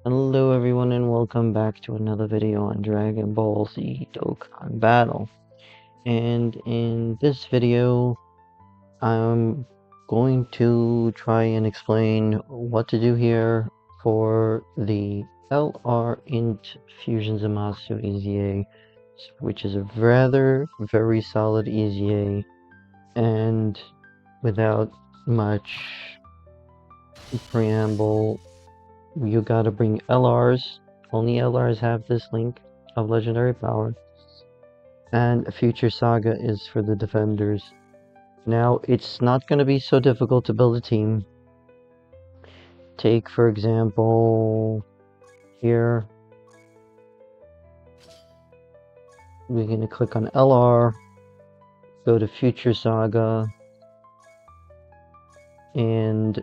Hello everyone and welcome back to another video on Dragon Ball Z Dokkan Battle. And in this video, I'm going to try and explain what to do here for the LR Int Fusion Zamasu Eza, which is a very solid EZA, and without much preamble, you gotta bring LRs. Only LRs have this link of legendary power. And a future Saga is for the defenders. Now, it's not gonna be so difficult to build a team. Take, for example, here. We're gonna click on LR, go to future Saga, and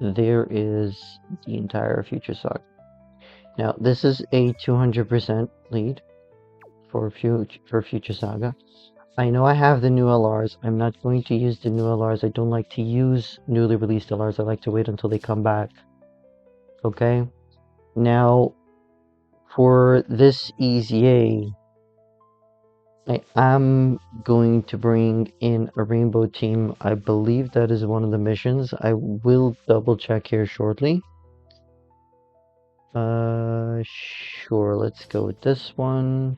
there is the entire future Saga. Now, this is a 200% lead for future Saga. I know I have the new LRs. I'm not going to use the new LRs. I don't like to use newly released LRs. I like to wait until they come back. Okay? Now, for this EZA, I am going to bring in a rainbow team. I believe that is one of the missions. I will double check here shortly. Sure, let's go with this one.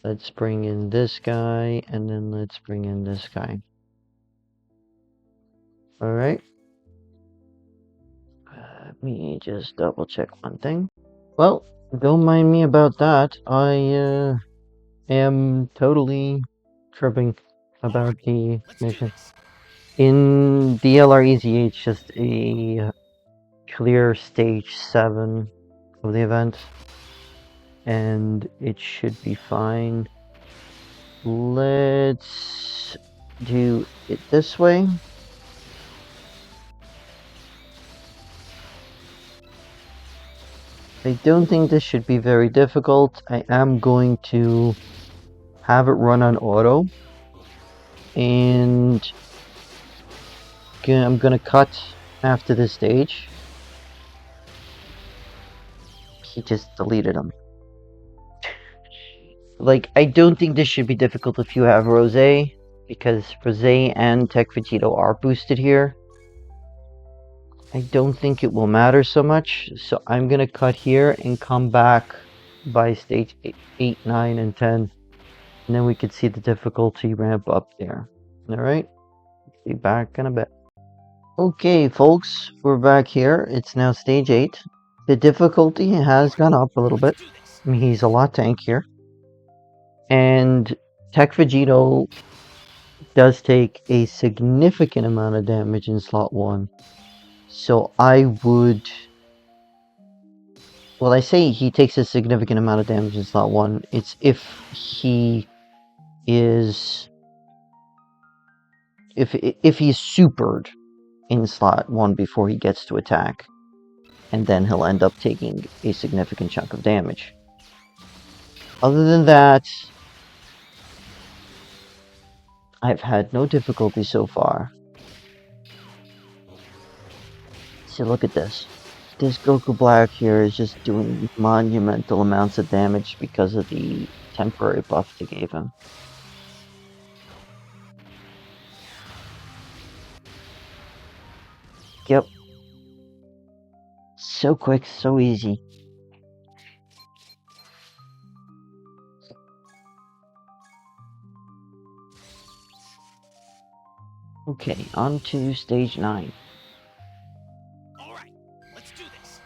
Let's bring in this guy, and then let's bring in this guy. Alright. Let me just double check one thing. Well, don't mind me about that. I am totally tripping about the mission. In DLR EZH, it's just a clear stage 7 of the event, and it should be fine. Let's do it this way. I don't think this should be very difficult. I am going to have it run on auto, and I'm gonna cut after this stage. He just deleted them. Like, I don't think this should be difficult if you have Rose, because Rose and Tech Vegito are boosted here. I don't think it will matter so much, so I'm gonna cut here and come back by stage 8, 9, and 10. And then we could see the difficulty ramp up there. Alright? Be back in a bit. Okay, folks, we're back here. It's now stage 8. The difficulty has gone up a little bit. I mean, he's a lot tankier. And Tech Vegito does take a significant amount of damage in slot 1. So I would... Well, I say he takes a significant amount of damage in slot 1. It's if he is... If he's supered in slot 1 before he gets to attack. And then he'll end up taking a significant chunk of damage. Other than that, I've had no difficulty so far. See, look at this. This Goku Black here is just doing monumental amounts of damage because of the temporary buff they gave him. Yep. So quick, so easy. Okay, on to stage 9. Alright, let's do this.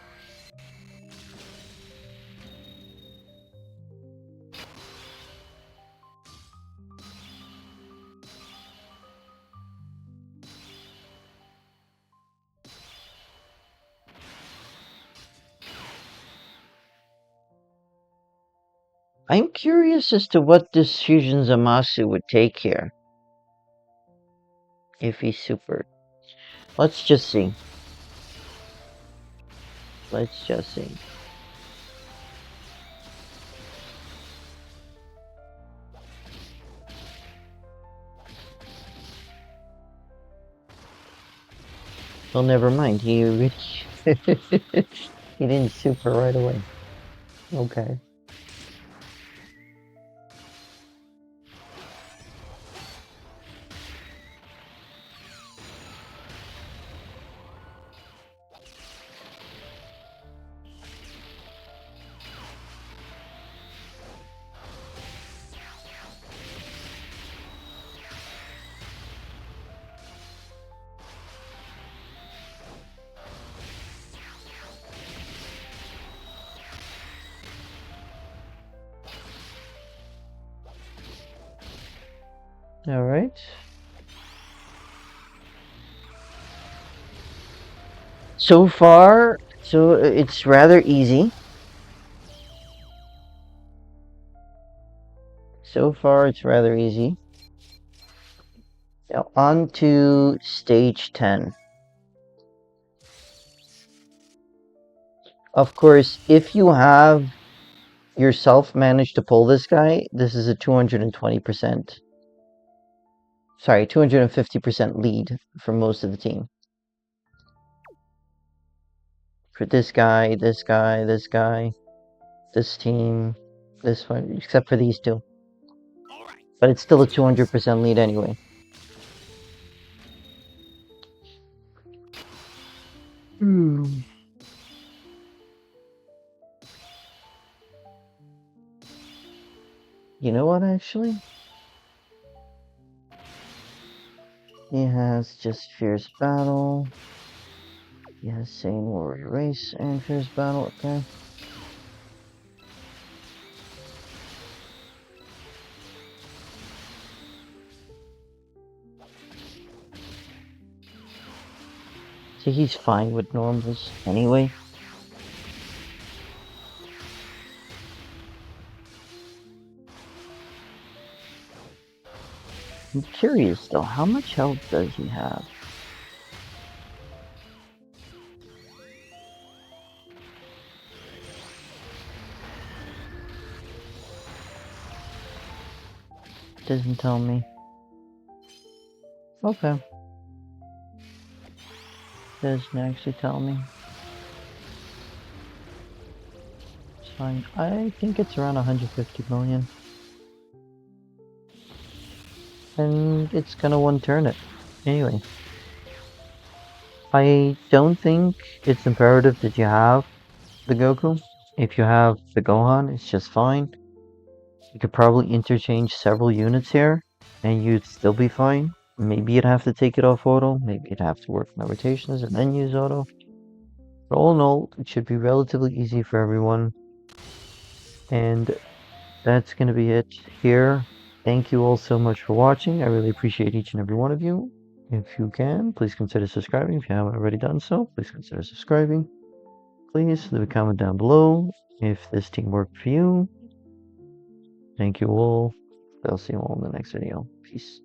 I'm curious as to what this Fusion Zamasu would take here. If he's supered. Let's just see. Let's just see. Well, never mind. He He didn't super right away. Okay. All right. So far, it's rather easy. So far, it's rather easy. Now, on to stage 10. Of course, if you have yourself managed to pull this guy, this is a 220%. Sorry, 250% lead for most of the team. For this guy, this guy, this guy, this team, this one, except for these two. All right. But it's still a 200% lead anyway. You know what, actually? He has just Fierce Battle. He has Sane Warrior Race and Fierce Battle, okay. So he's fine with normals anyway. I'm curious though, how much health does he have? Doesn't tell me. Okay. Doesn't actually tell me. It's fine. I think it's around 150 million. And it's gonna one turn it. Anyway. I don't think it's imperative that you have the Goku. If you have the Gohan, it's just fine. You could probably interchange several units here, and you'd still be fine. Maybe you'd have to take it off auto, maybe you'd have to work on the rotations and then use auto. But all in all, it should be relatively easy for everyone. And that's going to be it here. Thank you all so much for watching. I really appreciate each and every one of you. If you can, please consider subscribing. If you haven't already done so, please consider subscribing. Please leave a comment down below if this team worked for you. Thank you all. I'll see you all in the next video. Peace.